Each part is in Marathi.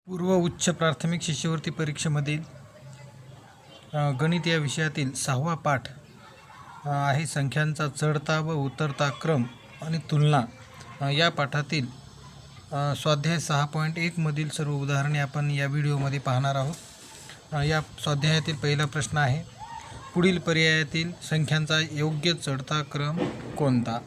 पूर्व उच्च प्राथमिक शिष्यवृत्ती परीक्षेमधील गणित या विषयातील 6वा पाठ आहे संख्यांचा चढता व उतरता क्रम आणि तुलना। या पाठातील स्वाध्याय 6.1 मधील सर्व उदाहरणे आपण या व्हिडिओमध्ये पाहणार आहोत। या स्वाध्यायातील पहिला प्रश्न आहे, पुढील पर्यायातील संख्यांचा योग्य चढता क्रम कोणता।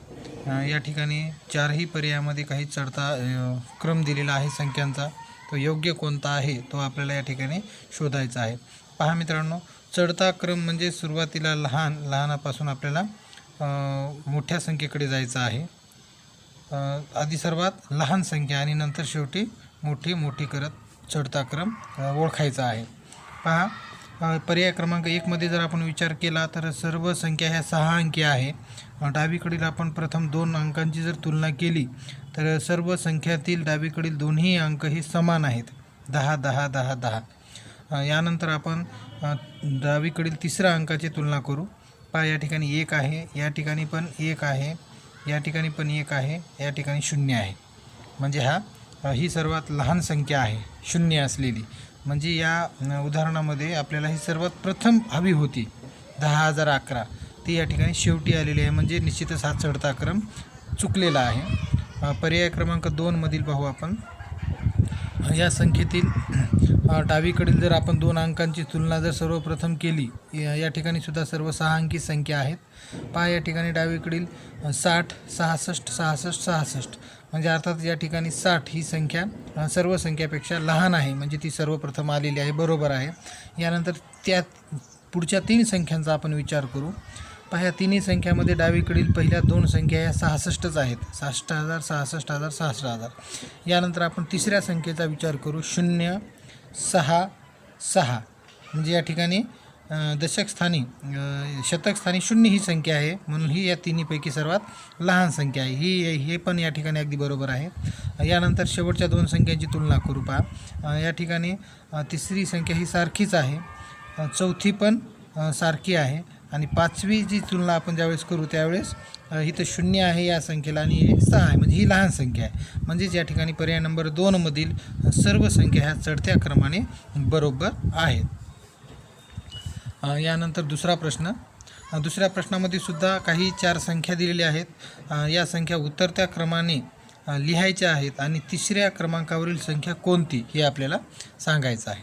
या ठिकाणी चारही पर्यायामध्ये काही चढता क्रम दिलेला आहे संख्यांचा, तो योग्य कोणता आहे तो आपल्याला या ठिकाणी शोधायचा आहे। पहा मित्रांनो, चढता क्रम म्हणजे सुरुवातीला लहानापासून आपल्याला मोठ्या संख्येकडे जायचं आहे। आधी सर्वात लहान संख्या आणि नंतर शेवटी मोठी करत चढता क्रम ओळखायचा आहे। पहा, पर्याय क्रमांक 1 मध्ये जर आपण विचार केला तर सर्व संख्या ह्या 6 अंकी आहे। डावीकडील आपण प्रथम 2 अंकांची जर तुलना केली तर सर्व संख्यातील डावीकडील दोन्ही अंक हे समान आहेत, 10 10 10 10। यानंतर आपण डावीकडील तिसऱ्या अंकाची तुलना करू। पहा, या ठिकाणी 1 आहे, या ठिकाणी पण 1 आहे, या ठिकाणी पण 1 आहे, या ठिकाणी 0 आहे। म्हणजे ही सर्वात लहान संख्या आहे 0 असलेली। म्हणजे या उदाहरणामध्ये आपल्याला ही सर्वात प्रथम हवी होती 10,011, ती या ठिकाणी शेवटी आलेली आहे। म्हणजे निश्चितच हा चढता क्रम चुकलेला आहे। पर्याय क्रमांक 2 मधील पाहू आपण। या संख्येतील डावीकडील जर आपण 2 अंकांची तुलना जर सर्वप्रथम केली, या ठिकाणी सुद्धा सर्व 6 अंकी संख्या आहेत। पहा, या ठिकाणी डावीकडील 60 66 66 66, म्हणजे अर्थात या ठिकाणी 60 ही संख्या सर्व संख्यापेक्षा लहान आहे, म्हणजे ती सर्वप्रथम आलेली आहे, बरोबर आहे। यानंतर त्या पुढच्या 3 संख्यांचा आपण विचार करू। पहा, या तिन्ही संख्यामध्ये डावीकडील पहिल्या 2 संख्या ह्या 66च आहेत, 66,000 66,000 66,000। यानंतर आपण तिसऱ्या संख्येचा विचार करू, 0 6 6, म्हणजे या ठिकाणी दशक स्थानी शतक स्थानी 0 ही संख्या आहे, म्हणून ही या तिन्हीपैकी सर्वात लहान संख्या आहे। हे पण या ठिकाणी अगदी बरोबर आहे। यानंतर शेवटच्या 2 संख्यांची तुलना करू। पहा, या ठिकाणी तिसरी संख्या ही सारखीच आहे, चौथी पण सारखी आहे, आणि 5वी जी तुलना आपण ज्यावेळेस करू त्यावेळेस इथं 0 आहे या संख्येला आणि हे 6 आहे, म्हणजे ही लहान संख्या आहे। म्हणजेच या ठिकाणी पर्याय नंबर 2 मधील सर्व संख्या ह्या चढत्या क्रमाने बरोबर आहेत। यानंतर दुसरा प्रश्न। दुसऱ्या प्रश्नामध्ये सुद्धा काही 4 संख्या दिलेल्या आहेत। या संख्या उतरत्या क्रमाने लिहायच्या आहेत आणि तिसऱ्या क्रमांकावरील संख्या कोणती हे आपल्याला सांगायचं आहे।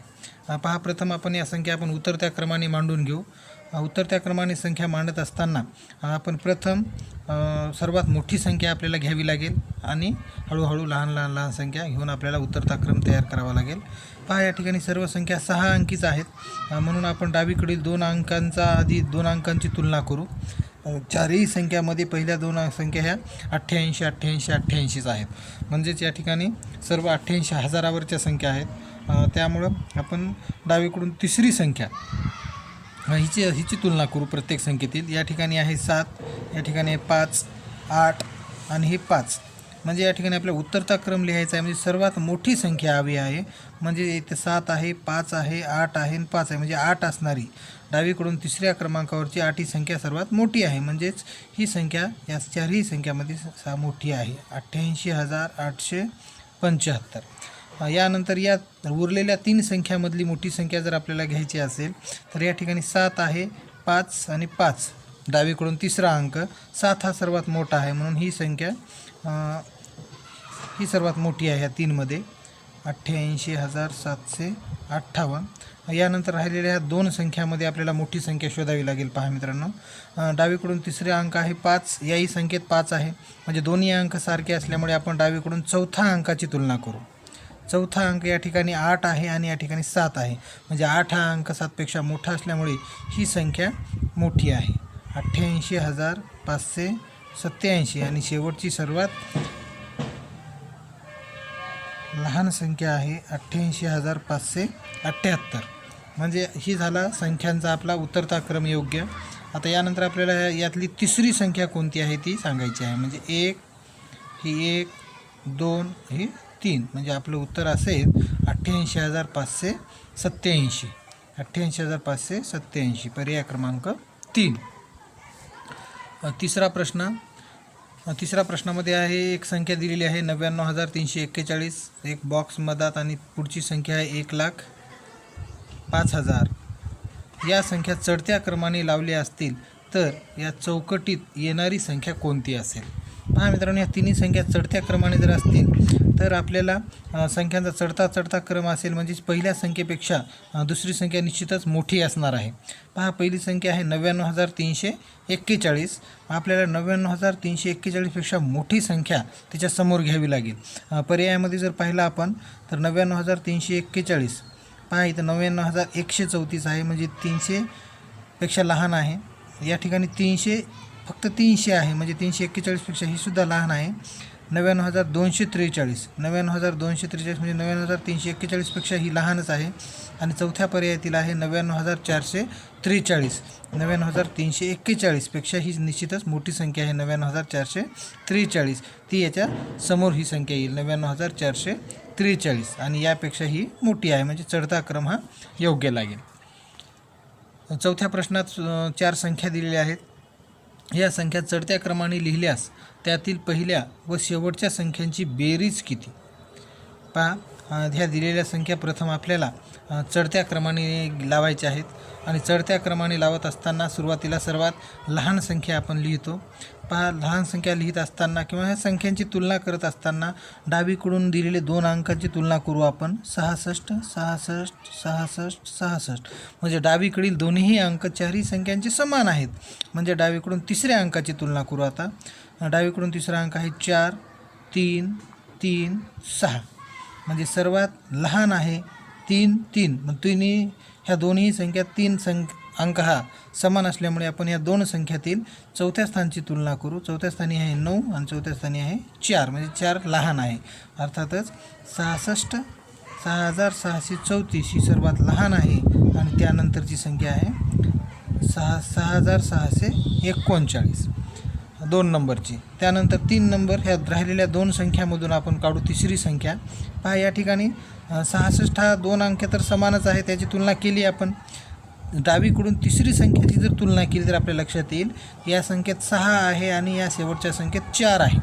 पहा, प्रथम आपण या संख्या आपण उतरत्या क्रमाने मांडून घेऊ। उतरत्या क्रमाने संख्या मांडत असताना आपण प्रथम सर्वात मोठी संख्या आपल्याला घ्यावी लागेल आणि हळूहळू लहान संख्या घेऊन आपल्याला उतरता क्रम तयार करावा लागेल। पहा, या ठिकाणी सर्व संख्या 6 अंकीच आहेत, म्हणून आपण डावीकडील 2 अंकांचा आधी 2 अंकांची तुलना करू। चारही संख्यामध्ये पहिल्या 2 संख्या ह्या 88 88 88च आहेत, म्हणजेच या ठिकाणी सर्व 88 हजारावरच्या संख्या आहेत। त्यामुळं आपण डावीकडून तिसरी संख्या हिची तुलना करू प्रत्येक संख्येतील। या ठिकाणी आहे 7, या ठिकाणी 5 8 आणि हे 5, म्हणजे या ठिकाणी आपल्याला उतरता क्रम लिहायचा आहे, म्हणजे सर्वात मोठी संख्या हवी आहे। म्हणजे इथे 7 आहे, 5 आहे, 8 आहे आणि 5 आहे, म्हणजे 8 असणारी डावीकडून तिसऱ्या क्रमांकावरची 8 ही संख्या सर्वात मोठी आहे। म्हणजेच ही संख्या या चारही संख्यामध्ये मोठी आहे, 88,875। यानंतर या उरलेल्या 3 संख्यामधली मोठी संख्या जर आपल्याला घ्यायची असेल तर या ठिकाणी 7 आहे, 5 आणि 5, डावीकडून तिसरा अंक 7 हा सर्वात मोठा आहे, म्हणून ही संख्या ही सर्वात मोठी आहे या 3 मध्ये, 88,758। यानंतर राहिलेल्या 2 संख्यामध्ये आपल्याला मोठी संख्या शोधावी लागेल। पहा मित्रांनो, डावीकडून तिसरे अंक आहे 5, याही संख्येत 5 आहे, म्हणजे दोन्ही अंक सारखे असल्यामुळे आपण डावीकडून चौथ्या अंकाची तुलना करू। चौथा अंक या ठिकाणी 8 आहे आणि या ठिकाणी 7 आहे, म्हणजे 8 हा अंक 7 पेक्षा मोठा असल्यामुळे ही संख्या मोठी आहे, 88,587। आणि शेवटची सर्वात लहान संख्या आहे 88,578, म्हणजे ही झाला संख्यांचा आपला उतरता क्रम योग्य। आता यानंतर आपल्याला यातली तिसरी संख्या कोणती आहे ती सांगायची आहे, म्हणजे 1 ही 1 2 ही 3, म्हणजे आपलं उत्तर असेल 88,587, 88,587, पर्याय क्रमांक 3। तिसरा प्रश्न, तिसऱ्या प्रश्नामध्ये आहे, एक संख्या दिलेली आहे 99,341, एक बॉक्स मधात, आणि पुढची संख्या आहे 1,05,000. या संख्या चढत्या क्रमाने लावल्या असतील तर या चौकटीत येणारी संख्या कोणती असेल? पहा मित्रांनो, या तिन्ही संख्या चढत्या क्रमाने जर असतील तर आपल्याला संख्यांचा चढता क्रम असेल, म्हणजेच पहिल्या संख्येपेक्षा दुसरी संख्या निश्चितच मोठी असणार आहे. पहा, पहिली संख्या आहे 99,341. आपल्याला 99,341पेक्षा मोठी संख्या त्याच्यासमोर घ्यावी लागेल. पर्यायामध्ये जर पाहिलं आपण तर 99,341, पहा इथं 99,134 आहे, म्हणजे 300पेक्षा लहान आहे. या ठिकाणी 300 फक्त 300 आहे, म्हणजे 341पेक्षा ही सुद्धा लहान आहे. 99,243, 99,243 म्हणजे 99,341पेक्षा ही लहानच आहे. आणि चौथ्या पर्यायातील आहे 99,443, 99,341पेक्षा ही निश्चितच मोठी संख्या आहे. 99,443 ती याच्या समोर ही संख्या येईल 99,443, आणि यापेक्षा ही मोठी आहे, म्हणजे चढता क्रम हा योग्य लागेल. चौथ्या प्रश्नात 4 संख्या दिलेल्या आहेत. या संख्या चढत्या क्रमाने लिहिल्यास त्यातील पहिल्या व शेवटच्या संख्यांची बेरीज किती? पहा, ह्या दिलेल्या संख्या प्रथम आपल्याला चढत्या क्रमाने लावायच्या आहेत, आणि चढत्या क्रमाने लावत असताना सुरुवातीला सर्वात लहान संख्या आपण लिहितो. पहा, लहान संख्या लिहित असताना किंवा ह्या संख्यांची तुलना करत असताना डावीकडून दिलेले 2 अंकांची तुलना करू आपण. 66, 66, 66, 66, म्हणजे डावीकडील दोन्ही अंक चारही संख्यांचे समान आहेत. म्हणजे डावीकडून तिसऱ्या अंकाची तुलना करू आता. डावीकडून तिसरा अंक आहे 4, 3, 3, 6, म्हणजे सर्वात लहान आहे 3, 3. मग ह्या दोन्ही संख्या 3 अंक हा समान असल्यामुळे आपण या दोन संख्यातील चौथ्या स्थानची तुलना करू. चौथ्या स्थानी आहे 9 आणि चौथ्या स्थानी आहे 4, म्हणजे 4 लहान आहे. अर्थातच 66, 6,634 ही सर्वात लहान आहे, आणि त्यानंतरची संख्या आहे 6,639 2 नंबरची. त्यानंतर 3 नंबर, ह्या राहिलेल्या 2 संख्यामधून आपण काढू तिसरी संख्या. पहा, या ठिकाणी 66 हा 2 अंक तर समानच आहे, त्याची तुलना केली आपण. डावीकडून तिसरी संख्याची जर तुलना केली तर आपल्या लक्षात येईल या संख्येत 6 आहे आणि या शेवटच्या संख्येत 4 आहे,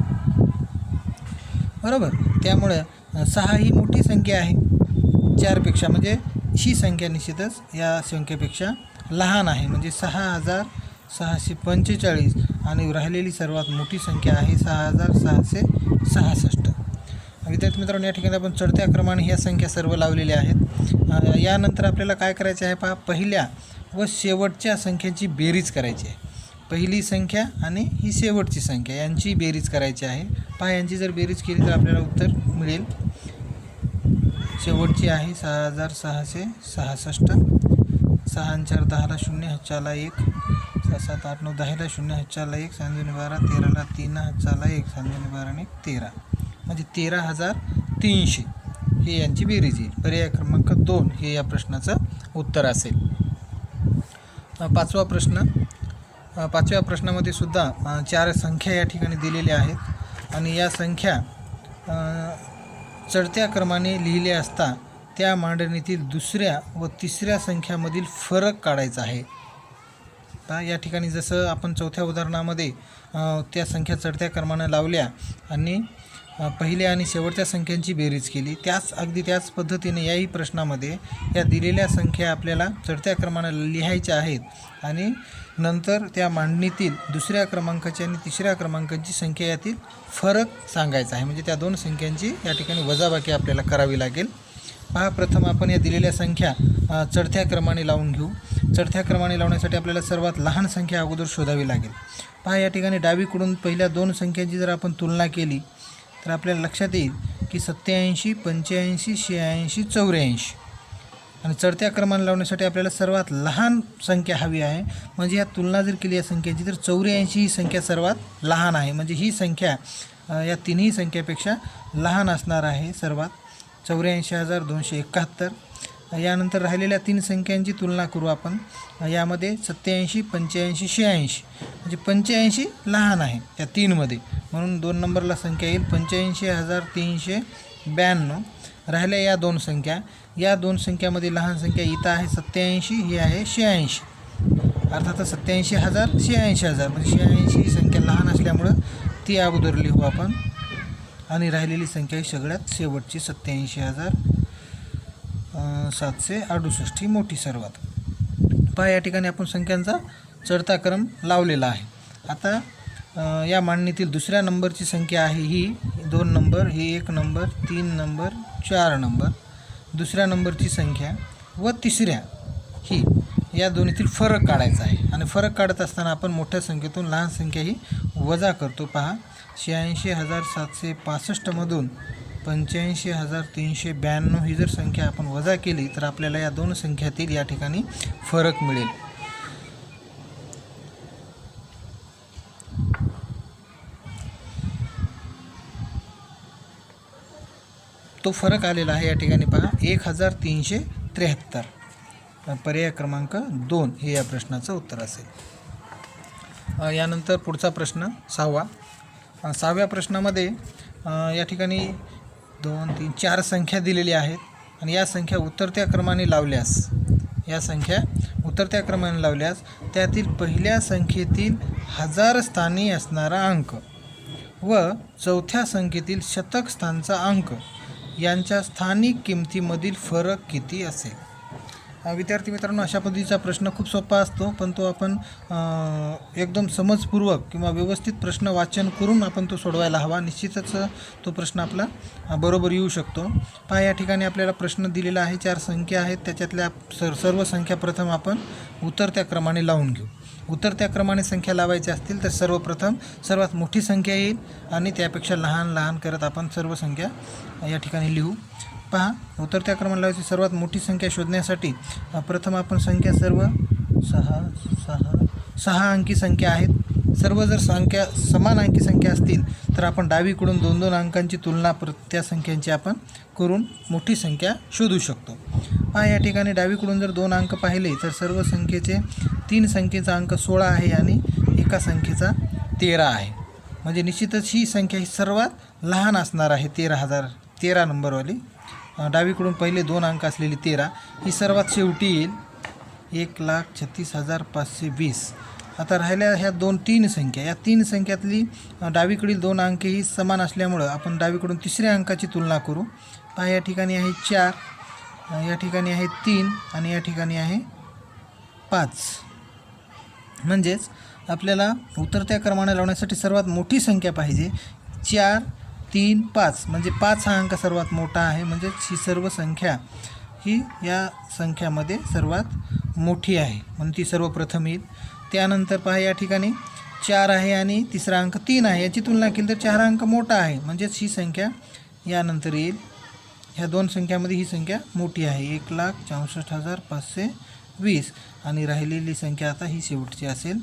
बरोबर. त्यामुळे 6 ही मोठी संख्या आहे 4पेक्षा, म्हणजे ही संख्या निश्चितच या संख्येपेक्षा लहान आहे, म्हणजे 6,645, आणि राहिलेली सर्वात मोठी संख्या आहे 6,666. विद्यार्थी मित्रांनो, या ठिकाणी आपण चढत्या क्रमाने ह्या संख्या सर्व लावलेल्या आहेत. यानंतर आपल्याला काय करायचे आहे? पहा, पहिल्या व शेवटच्या संख्येची बेरीज करायची आहे. पहिली संख्या आणि ही शेवटची संख्या यांची बेरीज करायची आहे. पहा, यांची जर बेरीज केली तर आपल्याला उत्तर मिळेल. शेवटची आहे 6,666, 6 आणि 4 10ला 0, हातच्याला 1, 6 7 8 9 10ला 0, हातच्याला 1, 7 2 12, 13ला 3, हातच्याला 1, 7 2 12 आणि 13, म्हणजे 13,300 हे यांची बेरीज येईल. पर्याय क्रमांक 2 हे या प्रश्नाचं उत्तर असेल. पाचवा प्रश्न. पाचव्या प्रश्नामध्ये सुद्धा 4 संख्या या ठिकाणी दिलेल्या आहेत, आणि या संख्या चढत्या क्रमाने लिहिले असता त्या मांडणीतील दुसऱ्या व तिसऱ्या संख्यामधील फरक काढायचा आहे. या ठिकाणी जसं आपण चौथ्या उदाहरणामध्ये त्या संख्या चढत्या क्रमाने लावल्या आणि पहिल्या आणि शेवटच्या संख्यांची बेरीज केली, अगदी त्याच पद्धतीने याही प्रश्नामध्ये या दिलेल्या संख्या आपल्याला चढत्या क्रमाने लिहायच्या आहेत, आणि नंतर त्या मांडणीतील दुसऱ्या क्रमांकाची आणि तिसऱ्या क्रमांकाची संख्या यातील फरक सांगायचा आहे. म्हणजे त्या 2 संख्यांची या ठिकाणी वजाबाकी आपल्याला करावी लागेल. पहा, प्रथम आपण या दिलेल्या संख्या चढत्या क्रमाने लावून घेऊ. चढत्या क्रमाने लावण्यासाठी आपल्याला सर्वात लहान संख्या अगोदर शोधावी लागेल. पहा, या ठिकाणी डावीकडून पहिल्या 2 संख्यांची जर आपण तुलना केली तर आपल्याला लक्षात येईल की 87, 85, 86, 84, आणि चढत्या क्रमाने लावण्यासाठी आपल्याला सर्वात लहान संख्या हवी आहे. म्हणजे या तुलना जर केली या संख्येची तर 84 ही संख्या सर्वात लहान आहे, म्हणजे ही संख्या या तिन्ही संख्येपेक्षा लहान असणार आहे सर्वात. 84,271. यानंतर राहिलेल्या 3 संख्यांची तुलना करू आपण. यामध्ये 87, 85, 86, म्हणजे 85 लहान आहे त्या 3मध्ये, म्हणून 2 नंबरला संख्या येईल 85,392. राहिल्या या 2 संख्या. या 2 संख्यामध्ये लहान संख्या इथं आहे 87, ही आहे 86. अर्थात 87,000, 86,000, म्हणजे 86 ही संख्या लहान असल्यामुळं ती अगोदर लिहू आपण आणि राहिलेली संख्या ही सगळ्यात शेवटची 87,768 ही मोठी सर्वात. पहा या ठिकाणी आपण संख्यांचा चढता क्रम लावलेला आहे. आता या मांडणीतील दुसऱ्या नंबरची संख्या आहे ही 2 नंबर, ही 1 नंबर, 3 नंबर, 4 नंबर. दुसऱ्या नंबरची संख्या व तिसऱ्या ही या दोन्हीतील फरक काढायचा आहे आणि फरक काढत असताना आपण मोठ्या संख्येतून लहान संख्या ही वजा करतो. पहा 86,765 मधून 85,392 ही जर संख्या आपण वजा केली तर आपल्याला या दोन संख्यातील या ठिकाणी फरक मिळेल. तो फरक आलेला आहे या ठिकाणी पहा 1373. पर्याय क्रमांक 2 हे या प्रश्नाचं उत्तर असेल. यानंतर पुढचा प्रश्न 6वा. 6व्या प्रश्नामध्ये या ठिकाणी 2 3 4 संख्या दिलेल्या आहेत आणि या संख्या उतरत्या क्रमाने लावल्यास त्यातील पहिल्या संख्येतील 1000 स्थानी असणारा अंक व चौथ्या संख्येतील शतक स्थानचा अंक यांच्या स्थानिक किमतीमधील फरक किती असेल. विद्यार्थी मित्रांनो, अशा पद्धतीचा प्रश्न खूप सोपा असतो, पण तो आपण एकदम समजपूर्वक किंवा व्यवस्थित प्रश्न वाचन करून आपण तो सोडवायला हवा. निश्चितच तो प्रश्न आपला बरोबर येऊ शकतो. पहा या ठिकाणी आपल्याला प्रश्न दिलेला आहे. 4 संख्या आहेत, त्याच्यातल्या सर्व संख्या प्रथम आपण उतरत्या क्रमाने लावून घेऊ. उतरत्या क्रमाने संख्या लावायच्या असतील तर सर्वप्रथम सर्वात मोठी संख्या येईल आणि त्यापेक्षा लहान लहान करत आपण सर्व संख्या या ठिकाणी लिहू. पहा उतरत्या क्रमाने लावायची सर्वात मोठी संख्या शोधण्यासाठी प्रथम आपण संख्या सर्व 6 अंकी संख्या आहेत. सर्व जर संख्या समान अंकी संख्या असतील तर आपण डावीकडून 2-2 अंकांची तुलना त्या संख्यांची आपण करून मोठी संख्या शोधू शकतो. पहा या ठिकाणी डावीकडून जर 2 अंक पाहिले तर सर्व संख्येचे 3 संख्येचा अंक 16 आहे आणि एका संख्येचा 13 आहे. म्हणजे निश्चितच ही संख्या ही सर्वात लहान असणार आहे. 13 नंबरवाली डावीकडून पहिले 2 अंक असलेली 13 ही सर्वात शेवटी येईल 1,36,520. आता राहिल्या ह्या 2-3 संख्या, या 3 संख्यातली डावीकडील 2 अंक ही समान असल्यामुळं आपण डावीकडून तिसऱ्या अंकाची तुलना करू. पहा या ठिकाणी आहे 4, या ठिकाणी आहे 3 आणि या ठिकाणी आहे 5. म्हणजेच आपल्याला उतरत्या क्रमाने लावण्यासाठी सर्वात मोठी संख्या पाहिजे. 4, 3, 5 म्हणजे 5 हा अंक सर्वात मोठा आहे. म्हणजेच ही सर्व संख्या ही या संख्यामध्ये सर्वात मोठी आहे म्हणून ती सर्वप्रथम येईल. त्यानंतर पहा या ठिकाणी 4 आहे आणि तिसरा अंक 3 आहे. याची तुलना केली तर 4 अंक मोठा आहे म्हणजेच ही संख्या यानंतर येईल. ह्या 2 संख्यामध्ये ही संख्या मोठी आहे 1,64,520 आणि राहिलेली संख्या आता ही शेवटची असेल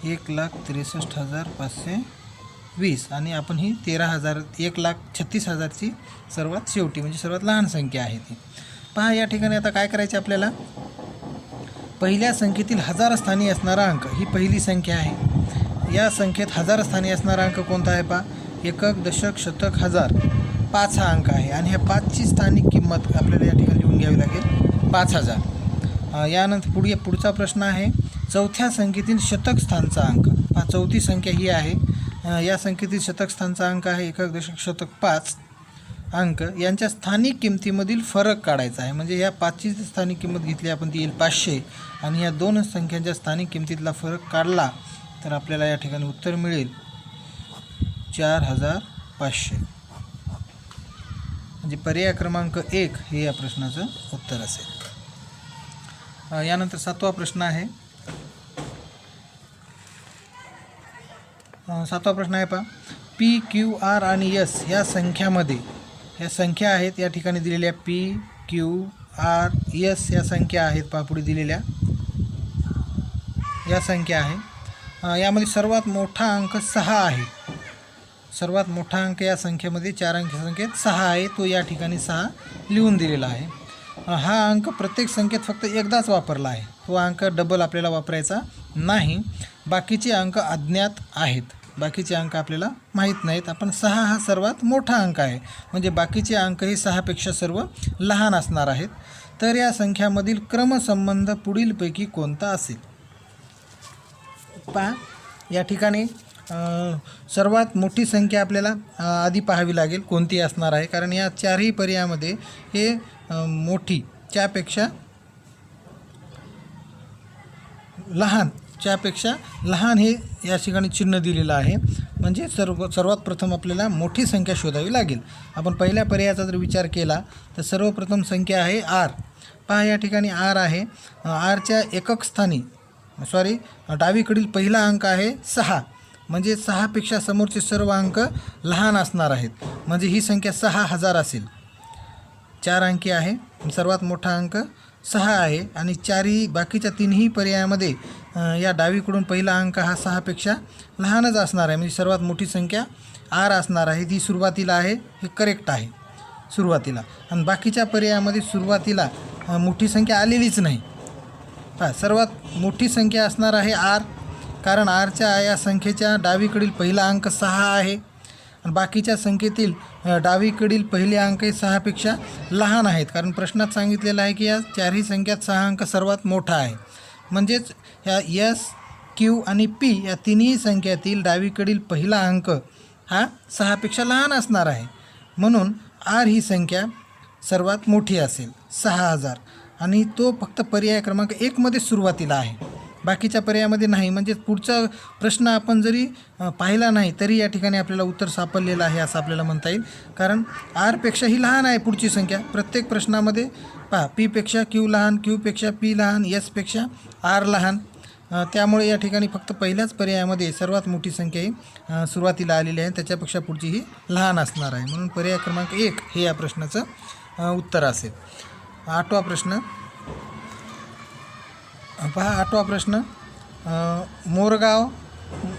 1,63,520 आणि आपण ही 1,36,000ची सर्वात शेवटी म्हणजे सर्वात लहान संख्या आहे ती. पहा या ठिकाणी आता काय करायचे आपल्याला, पहिल्या संख्येतील 1000 स्थानी असणारा अंक ही पहिली संख्या आहे. या संख्येत 1000 स्थानी असणारा अंक कोणता आहे पहा, एकक, दशक, शतक, हजार 5 हा अंक आहे आणि ह्या 5ची स्थानिक किंमत आपल्याला या ठिकाणी लिहून घ्यावी लागेल 5000. यानंतर पुढचा प्रश्न आहे चौथ्या संख्येतील शतक स्थानचा अंक. पहा चौथी संख्या ही आहे. या संख्येतील शतक स्थानचा अंक आहे एकक, दशक, शतक 5 अंक यांच्या स्थानिक किमतीमधील फरक काढायचा आहे. म्हणजे ह्या 5ची स्थानिक किंमत घेतली आपण ती येईल 500 आणि या 2 संख्यांच्या स्थानिक किमतीतला फरक काढला तर आपल्याला या ठिकाणी उत्तर मिळेल 4500. म्हणजे पर्याय क्रमांक 1 हे या प्रश्नाचं उत्तर असेल. यानंतर 7वा प्रश्न आहे. 7वा प्रश्न आहे पहा, पी, क्यू, आर आणि एस ह्या संख्यामध्ये ह्या संख्या आहेत या ठिकाणी दिलेल्या पी, क्यू, आर, एस या संख्या आहेत. पहा पुढे दिलेल्या या संख्या आहे. यामध्ये सर्वात मोठा अंक 6 आहे. सर्वात मोठा अंक या संख्येमध्ये 4 अंकी संख्येत 6 आहे. तो या ठिकाणी 6 लिहून दिलेला आहे. हा अंक प्रत्येक संख्येत फक्त एकदाच वापरला आहे. तो अंक डबल आपल्याला वापरायचा नाही. बाकीचे अंक अज्ञात आहेत. बाकीचे अंक आपल्याला माहीत नाहीत. आपण 6 हा सर्वात मोठा अंक आहे म्हणजे बाकीचे अंक हे 6पेक्षा सर्व लहान असणार आहेत. तर या संख्यामधील क्रमसंबंध पुढीलपैकी कोणता असेल. पहा या ठिकाणी सर्वात मोठी संख्या आपल्याला आधी पाहावी लागेल कोणती असणार आहे, कारण या चारही पर्यायामध्ये हे मोठी च्यापेक्षा लहान हे या ठिकाणी चिन्ह दिलेलं आहे. म्हणजे सर्वात प्रथम आपल्याला मोठी संख्या शोधावी लागेल. आपण पहिल्या पर्यायाचा जर विचार केला तर सर्वप्रथम संख्या आहे आर. पहा या ठिकाणी आर आहे. आरच्या एकक स्थानी डावीकडील पहिला अंक आहे 6. म्हणजे 6पेक्षा समोरचे सर्व अंक लहान असणार आहेत. म्हणजे ही संख्या 6000 असेल. 4 अंकी आहे. सर्वात मोठा अंक 6 आहे आणि बाकीच्या तीनही पर्यायामध्ये या डावीकडून पहिला अंक हा 6पेक्षा लहानच असणार आहे. म्हणजे सर्वात मोठी संख्या आर असणार आहे. ती सुरुवातीला आहे, हे करेक्ट आहे सुरुवातीला. आणि बाकीच्या पर्यायामध्ये सुरुवातीला मोठी संख्या आलेलीच नाही. सर्वात मोठी संख्या असणार आहे आर, कारण आरच्या या संख्येच्या डावीकडील पहिला अंक 6 आहे आणि बाकीच्या संख्येतील डावीकडील पहिले अंक 6पेक्षा लहान आहेत. कारण प्रश्नात सांगितलेलं आहे की या चारही संख्यात 6 अंक सर्वात मोठा आहे. म्हणजेच ह्या एस, क्यू आणि पी या तिन्ही संख्यातील डावीकडील पहिला अंक हा 6पेक्षा लहान असणार आहे. म्हणून आर ही संख्या सर्वात मोठी असेल 6000 आणि तो फक्त पर्याय क्रमांक 1मध्ये सुरुवातीला आहे, बाकीच्या पर्यायामध्ये नाही. म्हणजे पुढचा प्रश्न आपण जरी पाहिला नाही तरी या ठिकाणी आपल्याला उत्तर सापडलेलं आहे असं आपल्याला म्हणता येईल. कारण आरपेक्षाही लहान आहे पुढची संख्या. प्रत्येक प्रश्नामध्ये पहा, पीपेक्षा क्यू लहान, क्यूपेक्षा पी लहान, एसपेक्षा आर लहान. त्यामुळे या ठिकाणी फक्त पहिल्याच पर्यायामध्ये सर्वात मोठी संख्या ही सुरुवातीला आलेली आहे, त्याच्यापेक्षा पुढची ही लहान असणार आहे. म्हणून पर्याय क्रमांक 1 हे या प्रश्नाचं उत्तर असेल. 8वा प्रश्न पहा. 8वा प्रश्न, मोरगाव,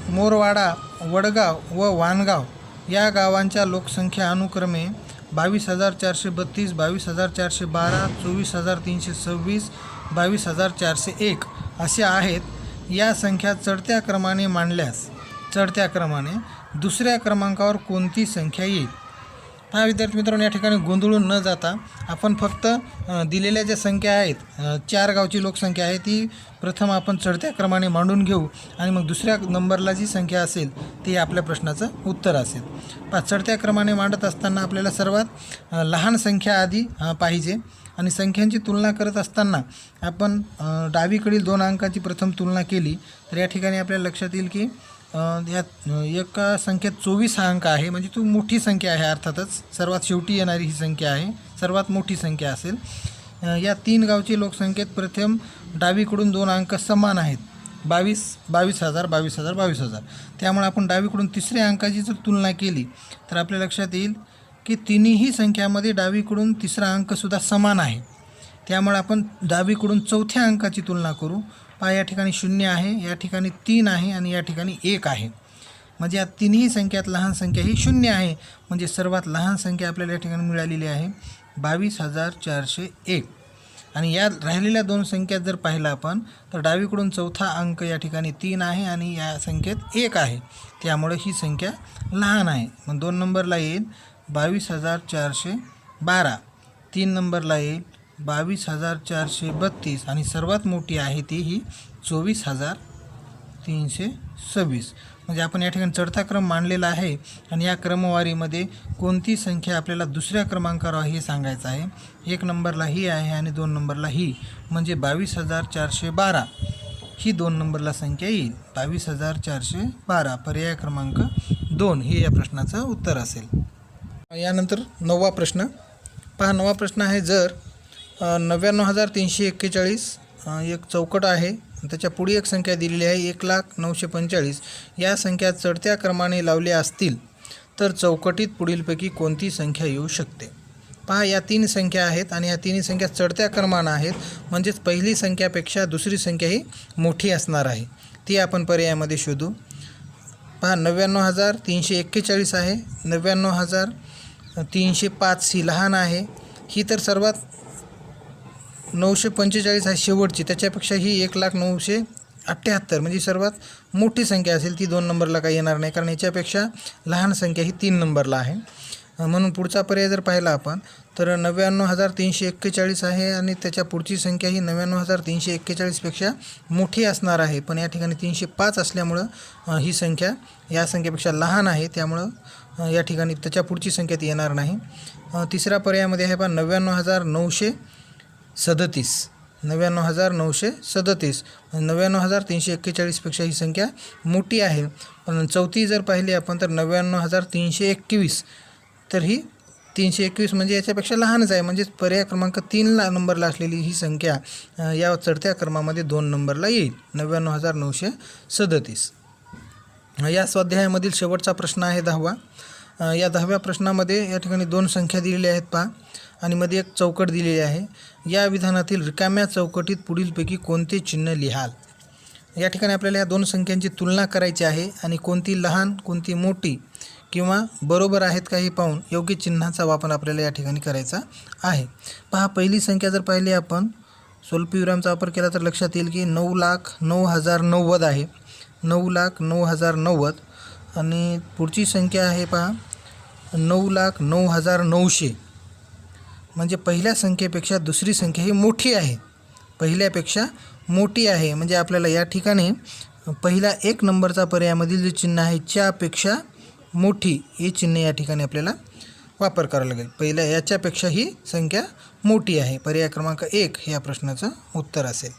मोरवाडा, वडगाव व वाणगाव या गावांच्या लोकसंख्या अनुक्रमे 22,432, 22,412, 24,326, 22,401 अशा आहेत. या संख्या चढत्या क्रमाने मांडल्यास चढत्या क्रमाने दुसऱ्या क्रमांकावर कोणती संख्या येईल? हा विद्यार्थी मित्रांनो, या ठिकाणी गोंधळून न जाता आपण फक्त दिलेल्या ज्या संख्या आहेत, 4 गावची लोकसंख्या आहे ती प्रथम आपण चढत्या क्रमाने मांडून घेऊ आणि मग दुसऱ्या नंबरला जी संख्या असेल ती आपल्या प्रश्नाचं उत्तर असेल. चढत्या क्रमाने मांडत असताना आपल्याला सर्वात लहान संख्या आधी पाहिजे आणि संख्यांची तुलना करत असताना आपण डावीकडील 2 अंकाची प्रथम तुलना केली तर या ठिकाणी आपल्या लक्षात येईल की यात एका संख्येत 24 हा अंक आहे. म्हणजे ती मोठी संख्या आहे. अर्थातच सर्वात शेवटी येणारी ही संख्या आहे, सर्वात मोठी संख्या असेल. या 3 गावची लोकसंख्येत प्रथम डावीकडून 2 अंक समान आहेत, 22,000, 22,000. त्यामुळे आपण डावीकडून तिसऱ्या अंकाची जर तुलना केली तर आपल्या लक्षात येईल की तिन्ही संख्यामध्ये डावीकडून तिसरा अंकसुद्धा समान आहे. त्यामुळे आपण डावीकडून चौथ्या अंकाची तुलना करू. या ठिकाणी 0 आहे, या ठिकाणी 3 आहे आणि या ठिकाणी 1 आहे. म्हणजे या तिन्ही संख्यात लहान संख्या ही 0 आहे. म्हणजे सर्वात लहान संख्या आपल्याला या ठिकाणी मिळालेली आहे 22,401. आणि या राहिलेल्या 2 संख्यात जर पाहिलं आपण तर डावीकडून चौथा अंक या ठिकाणी 3 आहे आणि या संख्येत 1 आहे. त्यामुळे ही संख्या लहान आहे. मग 2 नंबरला येईल 22,412, 3 नंबरला येईल 22,432 आणि सर्वात मोठी आहे ती ही 24,326. म्हणजे आपण या ठिकाणी चढता क्रम मांडलेला आहे आणि या क्रमवारीमध्ये कोणती संख्या आपल्याला दुसऱ्या क्रमांकावर आहे हे सांगायचं आहे. 1 नंबरला ही आहे आणि 2 नंबरला ही, म्हणजे 22,412 ही 2 नंबरला संख्या येईल. 22,412 पर्याय क्रमांक 2 हे या प्रश्नाचं उत्तर असेल. यानंतर 9वा प्रश्न पहा. 9वा प्रश्न आहे, जर 99,341 एक चौकट आहे, त्याच्या पुढे एक संख्या दिलेली आहे 1,09,45. या संख्या चढत्या क्रमाने लावल्या असतील तर चौकटीत पुढीलपैकी कोणती संख्या येऊ शकते? पहा, या 3 संख्या आहेत आणि या तिन्ही संख्या चढत्या क्रमानं आहेत. म्हणजेच पहिली संख्यापेक्षा दुसरी संख्या ही मोठी असणार आहे. ती आपण पर्यायामध्ये शोधू. पहा, 99,341 आहे, 99,305 ही लहान आहे, ही तर सर्वात 945 आहे शेवटची, त्याच्यापेक्षा ही 1,09,78 म्हणजे सर्वात मोठी संख्या असेल ती 2 नंबरला काही येणार नाही, कारण याच्यापेक्षा लहान संख्या ही 3 नंबरला आहे. म्हणून पुढचा पर्याय जर पाहिला आपण तर 99,341 आहे आणि त्याच्या पुढची संख्या ही 99,341पेक्षा मोठी असणार आहे. पण या ठिकाणी 305 असल्यामुळं ही संख्या या संख्येपेक्षा लहान आहे, त्यामुळं या ठिकाणी त्याच्या पुढची संख्या ती येणार नाही. तिसऱ्या पर्यायामध्ये आहे पहा 99,937. 99,937 99,341पेक्षा ही संख्या मोठी आहे. पण चौथी जर पाहिली आपण तर 99,321, तर ही 321 म्हणजे याच्यापेक्षा लहानच आहे. म्हणजेच पर्याय क्रमांक 3 नंबरला असलेली ही संख्या या चढत्या क्रमामध्ये 2 नंबरला येईल, 99,937. या स्वाध्यायामधील शेवटचा प्रश्न आहे 10वा. या 10व्या प्रश्नामध्ये या ठिकाणी 2 संख्या दिलेल्या आहेत पहा आणि मध्ये एक चौकट दिलेली आहे. या विधानातील रिकाम्या चौकटीत पुढीलपैकी कोणते चिन्ह लिहाल. या ठिकाणी आपल्याला या 2 संख्यांची तुलना करायची आहे आणि कोणती लहान कोणती मोठी किंवा बरोबर आहेत का हे पाहून योग्य चिन्हाचा वापर आपल्याला या ठिकाणी करायचा आहे. पहा, पहिली संख्या जर पाहिली आपण स्वल्पविरामचा वापर केला तर लक्षात येईल की 9,09,090 आहे. 9,09,090 आणि पुढची संख्या आहे पहा 9,09,900. म्हणजे पहिल्या संख्येपेक्षा दुसरी संख्या ही मोठी आहे, पहिल्यापेक्षा मोठी आहे. म्हणजे आपल्याला या ठिकाणी पहिला 1 नंबरचा पर्यायामधील जे चिन्ह आहे च्यापेक्षा मोठी हे चिन्ह या ठिकाणी आपल्याला वापर करावा लागेल. पहिल्या याच्यापेक्षा ही संख्या मोठी आहे. पर्याय क्रमांक 1 हे या प्रश्नाचं उत्तर असेल.